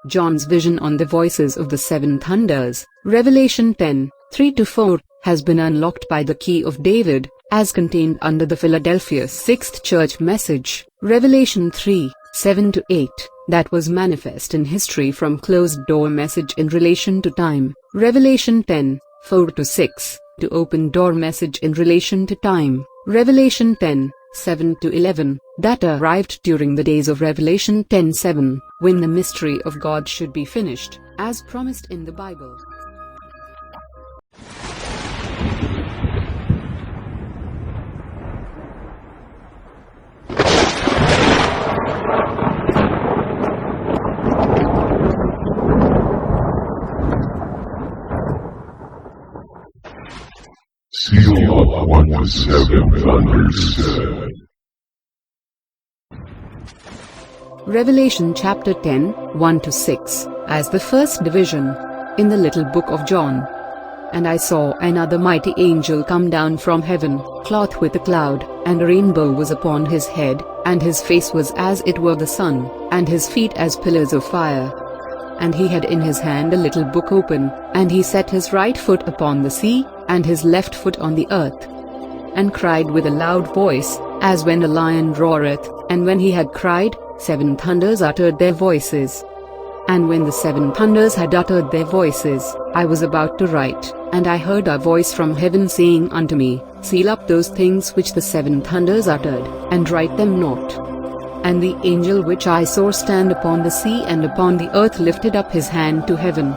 John's vision on the voices of the seven thunders, Revelation 10, 3-4, has been unlocked by the key of David, as contained under the Philadelphia 6th Church message, Revelation 3, 7-8, that was manifest in history from closed-door message in relation to time, Revelation 10, 4-6, to open-door message in relation to time, Revelation 10, 7-11, that arrived during the days of Revelation 10:7, when the mystery of God should be finished, as promised in the Bible. Seal up what the seven thunders said. Revelation chapter 10, 1-6, as the first division, in the little book of John. And I saw another mighty angel come down from heaven, clothed with a cloud, and a rainbow was upon his head, and his face was as it were the sun, and his feet as pillars of fire. And he had in his hand a little book open, and he set his right foot upon the sea, and his left foot on the earth, and cried with a loud voice, as when a lion roareth, and when he had cried, seven thunders uttered their voices. And when the seven thunders had uttered their voices, I was about to write, and I heard a voice from heaven saying unto me, Seal up those things which the seven thunders uttered, and write them not. And the angel which I saw stand upon the sea and upon the earth lifted up his hand to heaven,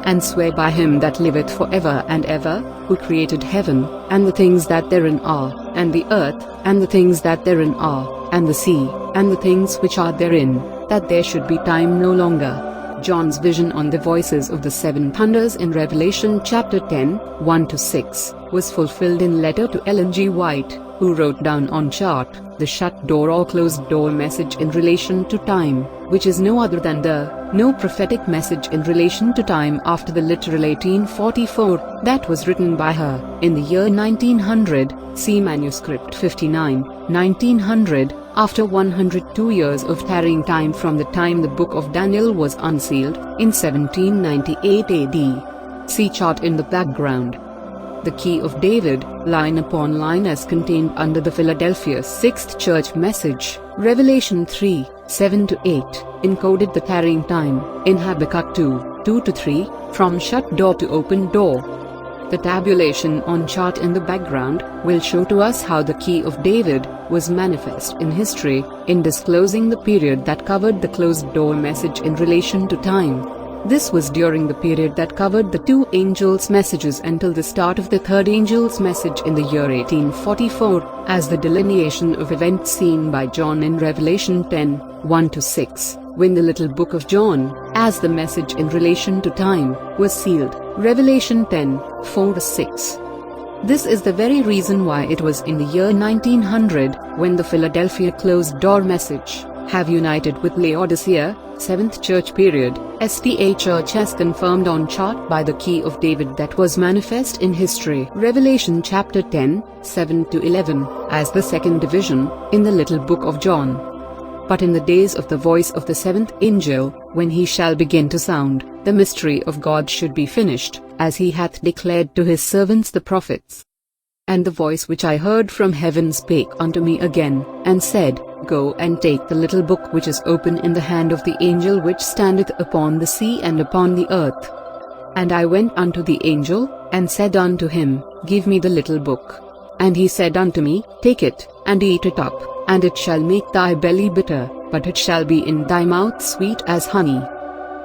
and sware by him that liveth for ever and ever, who created heaven, and the things that therein are, and the earth, and the things that therein are, and the sea, and the things which are therein, that there should be time no longer. John's vision on the voices of the seven thunders in Revelation chapter 10, 1-6, was fulfilled in letter to Ellen G. White, who wrote down on chart, the shut door or closed door message in relation to time, which is no other than the no prophetic message in relation to time after the literal 1844, that was written by her, in the year 1900, see manuscript 59, 1900, after 102 years of tarrying time from the time the book of Daniel was unsealed, in 1798 AD. See chart in the background. The key of David, line upon line as contained under the Philadelphia 6th Church message, Revelation 3, 7-8, encoded the tarrying time, in Habakkuk 2, 2-3, from shut door to open door. The tabulation on chart in the background will show to us how the key of David was manifest in history, in disclosing the period that covered the closed door message in relation to time. This was during the period that covered the two angels' messages until the start of the third angel's message in the year 1844, as the delineation of events seen by John in Revelation 10, 1-6, when the little book of John, as the message in relation to time, was sealed, Revelation 10, 4-6. This is the very reason why it was in the year 1900, when the Philadelphia closed door message, have united with Laodicea, 7th Church period, STA Church as confirmed on chart by the key of David that was manifest in history, Revelation chapter 10, 7-11, as the second division, in the little book of John. But in the days of the voice of the seventh angel, when he shall begin to sound, the mystery of God should be finished, as he hath declared to his servants the prophets. And the voice which I heard from heaven spake unto me again, and said, Go and take the little book which is open in the hand of the angel which standeth upon the sea and upon the earth. And I went unto the angel, and said unto him, Give me the little book. And he said unto me, Take it, and eat it up, and it shall make thy belly bitter, but it shall be in thy mouth sweet as honey.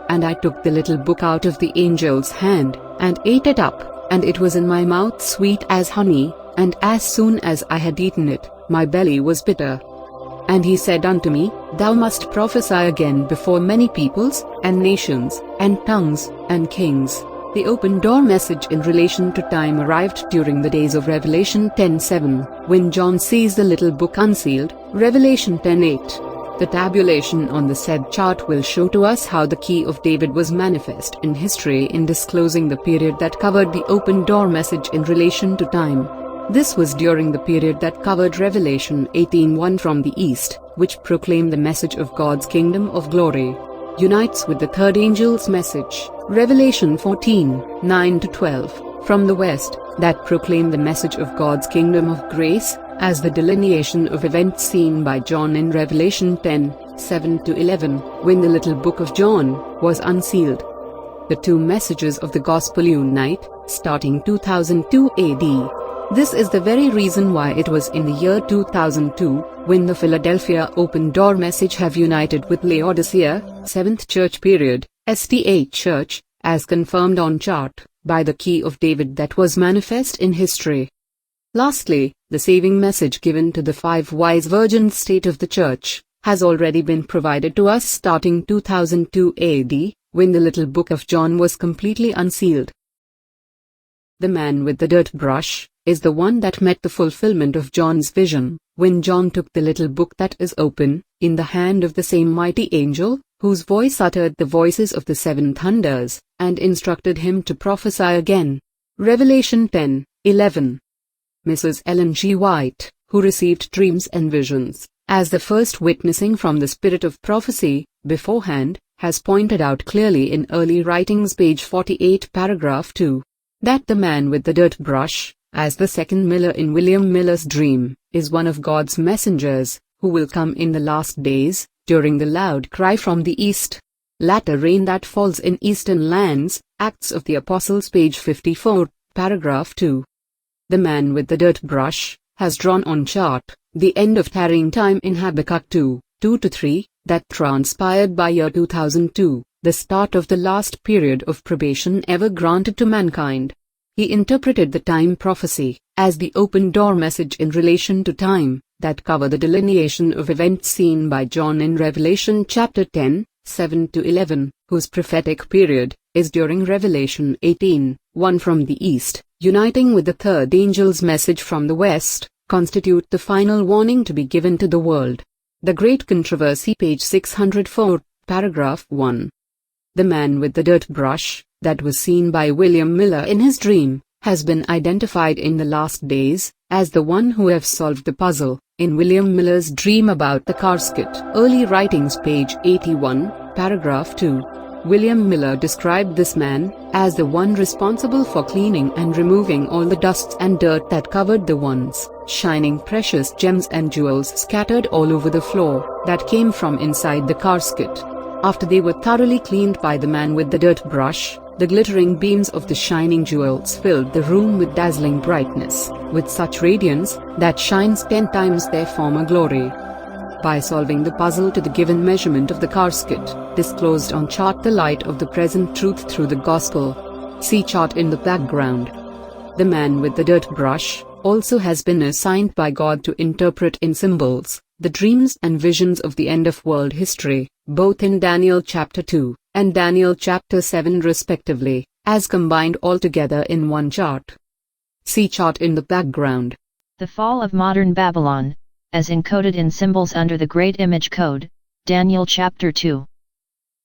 And I took the little book out of the angel's hand, and ate it up, and it was in my mouth sweet as honey, and as soon as I had eaten it, my belly was bitter. And he said unto me, Thou must prophesy again before many peoples, and nations, and tongues, and kings. The open door message in relation to time arrived during the days of Revelation 10:7, when John sees the little book unsealed, Revelation 10:8. The tabulation on the said chart will show to us how the key of David was manifest in history in disclosing the period that covered the open door message in relation to time. This was during the period that covered Revelation 18:1 from the east, which proclaimed the message of God's kingdom of glory. unites with the third angel's message, Revelation 14:9-12, from the west, that proclaim the message of God's kingdom of grace, as the delineation of events seen by John in Revelation 10:7-11, when the little book of John was unsealed. The two messages of the gospel unite, starting 2002 AD. This is the very reason why it was in the year 2002, when the Philadelphia Open Door message have united with Laodicea, 7th Church period, SDA Church, as confirmed on chart, by the key of David that was manifest in history. Lastly, the saving message given to the 5 wise virgins state of the church, has already been provided to us starting 2002 AD, when the little book of John was completely unsealed. The man with the dirt brush is the one that met the fulfillment of John's vision, when John took the little book that is open, in the hand of the same mighty angel, whose voice uttered the voices of the 7 thunders, and instructed him to prophesy again. Revelation 10:11. Mrs. Ellen G. White, who received dreams and visions, as the first witnessing from the spirit of prophecy, beforehand, has pointed out clearly in early writings page 48 paragraph 2, that the man with the dirt brush, as the second Miller in William Miller's dream, is one of God's messengers, who will come in the last days, during the loud cry from the east. Latter rain that falls in eastern lands, Acts of the Apostles page 54, paragraph 2. The man with the dirt brush, has drawn on chart, the end of tarrying time in Habakkuk 2:2-3, that transpired by year 2002, the start of the last period of probation ever granted to mankind. He interpreted the time prophecy, as the open door message in relation to time, that cover the delineation of events seen by John in Revelation chapter 10:7-11, whose prophetic period, is during Revelation 18:1 from the east, uniting with the third angel's message from the west, constitute the final warning to be given to the world. The Great Controversy page 604, paragraph 1. The man with the dirt brush, that was seen by William Miller in his dream, has been identified in the last days, as the one who have solved the puzzle, in William Miller's dream about the casket. Early Writings page 81, paragraph 2. William Miller described this man, as the one responsible for cleaning and removing all the dust and dirt that covered the once shining precious gems and jewels scattered all over the floor, that came from inside the casket. After they were thoroughly cleaned by the man with the dirt brush, the glittering beams of the shining jewels filled the room with dazzling brightness, with such radiance, that shines 10 times their former glory. By solving the puzzle to the given measurement of the casket, disclosed on chart the light of the present truth through the gospel. See chart in the background. The man with the dirt brush, also has been assigned by God to interpret in symbols, the dreams and visions of the end of world history, both in Daniel chapter 2, and Daniel chapter 7 respectively, as combined all together in one chart. See chart in the background. The fall of modern Babylon, as encoded in symbols under the Great Image Code, Daniel chapter 2.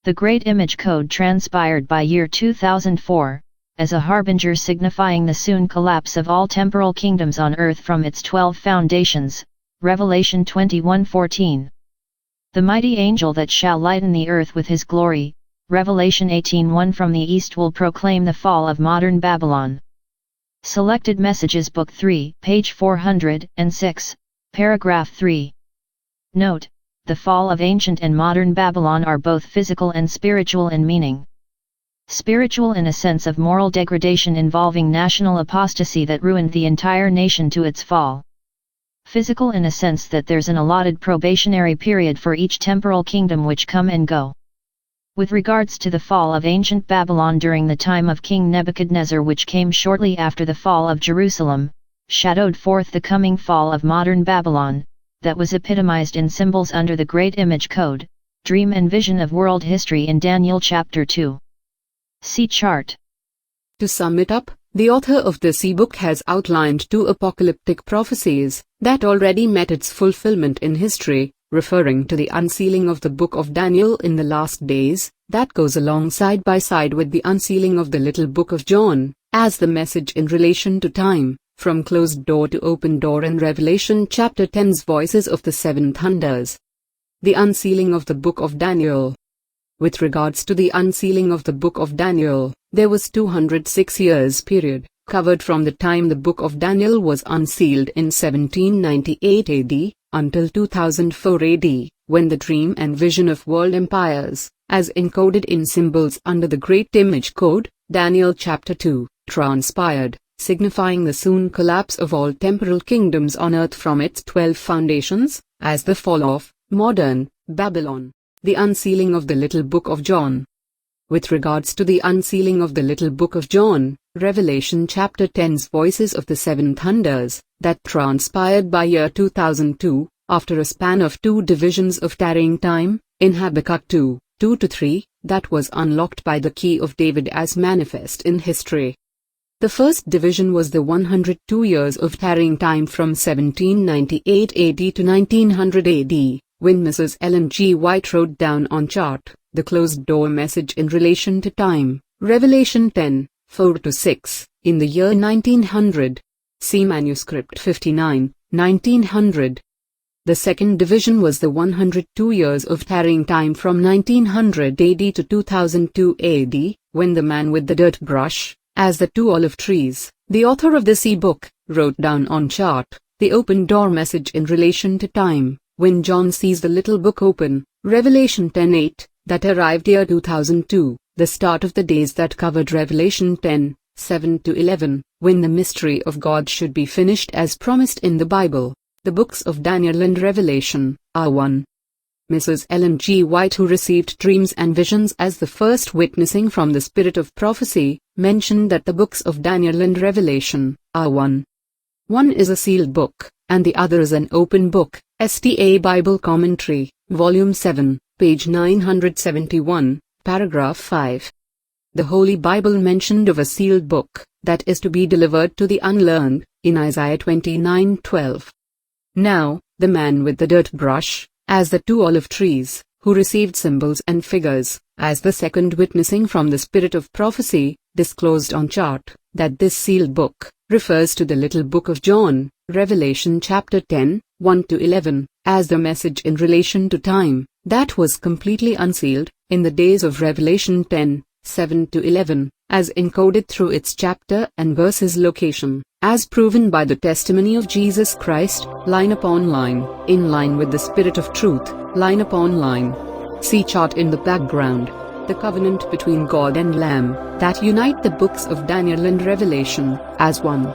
The Great Image Code transpired by year 2004, as a harbinger signifying the soon collapse of all temporal kingdoms on earth from its 12 foundations, Revelation 21:14. The mighty angel that shall lighten the earth with his glory, Revelation 18:1 from the east will proclaim the fall of modern Babylon. Selected Messages Book 3, page 406, paragraph 3. Note, the fall of ancient and modern Babylon are both physical and spiritual in meaning. Spiritual in a sense of moral degradation involving national apostasy that ruined the entire nation to its fall. Physical in a sense that there's an allotted probationary period for each temporal kingdom which come and go. With regards to the fall of ancient Babylon during the time of King Nebuchadnezzar, which came shortly after the fall of Jerusalem, shadowed forth the coming fall of modern Babylon, that was epitomized in symbols under the Great Image Code, dream and vision of world history in Daniel chapter 2. See chart. To sum it up, the author of this ebook has outlined 2 apocalyptic prophecies that already met its fulfillment in history, referring to the unsealing of the book of Daniel in the last days, that goes along side by side with the unsealing of the little book of John, as the message in relation to time, from closed door to open door in Revelation chapter 10's voices of the 7 thunders. The unsealing of the book of Daniel. With regards to the unsealing of the book of Daniel, there was 206 years period, covered from the time the book of Daniel was unsealed in 1798 AD, until 2004 AD, when the dream and vision of world empires, as encoded in symbols under the Great Image Code, Daniel chapter 2, transpired, signifying the soon collapse of all temporal kingdoms on earth from its 12 foundations, as the fall of modern Babylon. The unsealing of the Little Book of John. With regards to the unsealing of the Little Book of John, Revelation chapter 10's voices of the seven thunders, that transpired by year 2002, after a span of 2 divisions of tarrying time, in Habakkuk 2, 2-3, that was unlocked by the key of David as manifest in history. The first division was the 102 years of tarrying time from 1798 AD to 1900 AD, when Mrs. Ellen G. White wrote down on chart, the closed door message in relation to time, Revelation 10, 4-6, in the year 1900. See manuscript 59, 1900. The second division was the 102 years of tarrying time from 1900 AD to 2002 AD, when the man with the dirt brush, as the 2 olive trees, the author of this e-book, wrote down on chart, the open door message in relation to time, when John sees the little book open, Revelation 10:8, that arrived year 2002, the start of the days that covered Revelation 10, 7-11, when the mystery of God should be finished as promised in the Bible. The books of Daniel and Revelation are one. Mrs. Ellen G. White, who received dreams and visions as the first witnessing from the spirit of prophecy, mentioned that the books of Daniel and Revelation are one. One is a sealed book, and the other is an open book. STA Bible Commentary, Volume 7, page 971, paragraph 5. The Holy Bible mentioned of a sealed book, that is to be delivered to the unlearned, in Isaiah 29:12. Now, the man with the dirt brush, as the 2 olive trees, who received symbols and figures, as the second witnessing from the spirit of prophecy, disclosed on chart, that this sealed book, refers to the Little Book of John, Revelation chapter 10, 1-11, as the message in relation to time, that was completely unsealed, in the days of Revelation 10, 7-11, as encoded through its chapter and verses location, as proven by the testimony of Jesus Christ, line upon line, in line with the Spirit of truth, line upon line. See chart in the background. The covenant between God and Lamb, that unite the books of Daniel and Revelation, as one.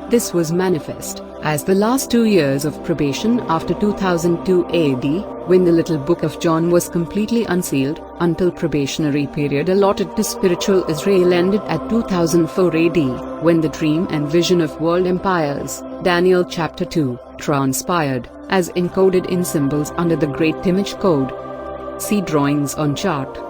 This was manifest, as the last 2 years of probation after 2002 AD, when the Little Book of John was completely unsealed, until probationary period allotted to spiritual Israel ended at 2004 AD, when the dream and vision of world empires, Daniel chapter 2, transpired, as encoded in symbols under the Great Image Code. See drawings on chart.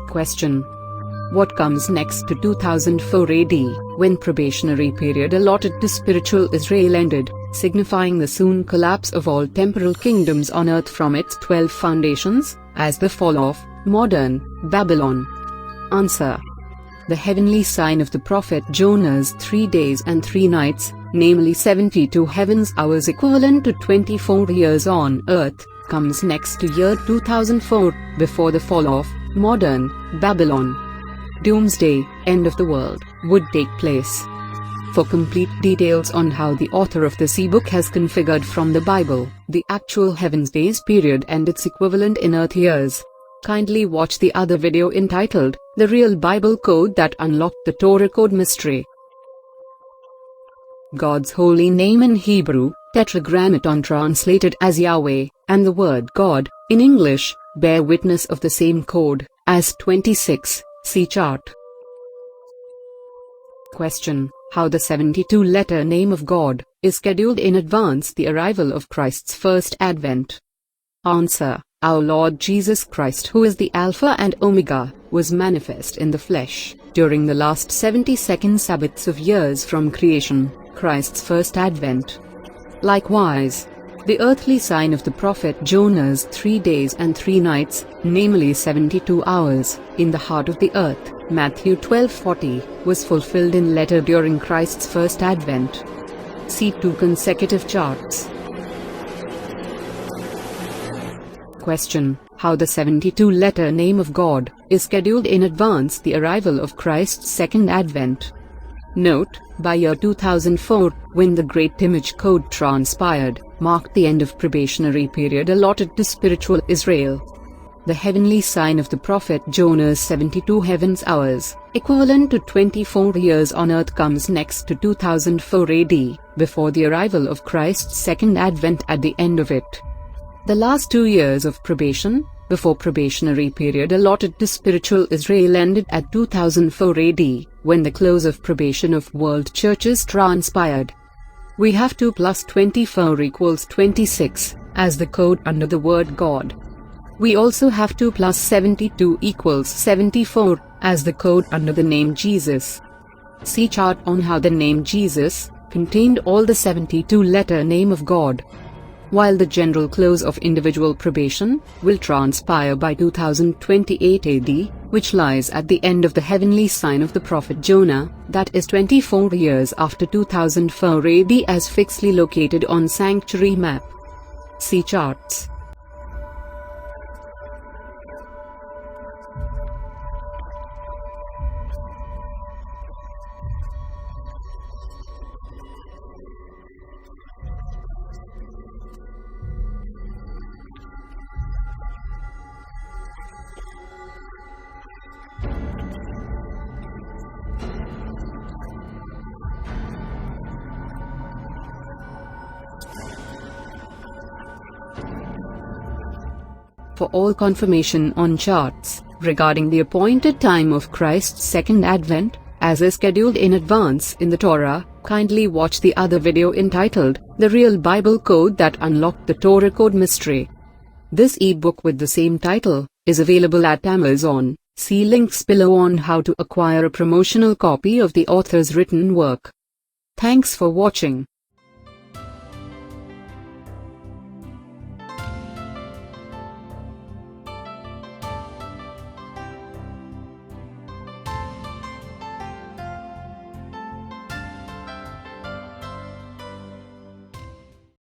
Question. What comes next to 2004 AD, when probationary period allotted to spiritual Israel ended, signifying the soon collapse of all temporal kingdoms on earth from its 12 foundations, as the fall of modern Babylon? Answer. The heavenly sign of the prophet Jonah's 3 days and 3 nights, namely 72 heavens hours equivalent to 24 years on earth, comes next to year 2004, before the fall of modern Babylon. Doomsday, end of the world, would take place. For complete details on how the author of this ebook has configured from the Bible the actual heavens days period and its equivalent in earth years, kindly watch the other video entitled The Real Bible Code That Unlocked the Torah Code Mystery. God's holy name in Hebrew, Tetragrammaton translated as Yahweh, and the word God, in English, bear witness of the same code, as 26, see chart. Question: How the 72-letter name of God is scheduled in advance the arrival of Christ's first advent. Answer: Our Lord Jesus Christ, who is the Alpha and Omega, was manifest in the flesh during the last 72nd Sabbaths of years from creation, Christ's first advent. Likewise, the earthly sign of the prophet Jonah's 3 days and 3 nights, namely 72 hours, in the heart of the earth, Matthew 12:40, was fulfilled in letter during Christ's first advent. See 2 consecutive charts. Question: How the 72-letter name of God is scheduled in advance the arrival of Christ's second advent. Note, by year 2004, when the Great Image Code transpired, marked the end of probationary period allotted to spiritual Israel. The heavenly sign of the prophet Jonah's 72 heavens hours, equivalent to 24 years on earth, comes next to 2004 AD, before the arrival of Christ's second advent at the end of it. The last 2 years of probation, before probationary period allotted to spiritual Israel, ended at 2004 AD, when the close of probation of world churches transpired. We have 2 plus 24 equals 26, as the code under the word God. We also have 2 plus 72 equals 74, as the code under the name Jesus. See chart on how the name Jesus contained all the 72-letter name of God. While the general close of individual probation will transpire by 2028 AD, which lies at the end of the heavenly sign of the prophet Jonah, that is 24 years after 2004 AD as fixedly located on sanctuary map. See charts. For all confirmation on charts regarding the appointed time of Christ's second advent, as is scheduled in advance in the Torah, kindly watch the other video entitled The Real Bible Code That Unlocked the Torah Code Mystery. This ebook with the same title is available at Amazon. See links below on how to acquire a promotional copy of the author's written work. Thanks for watching.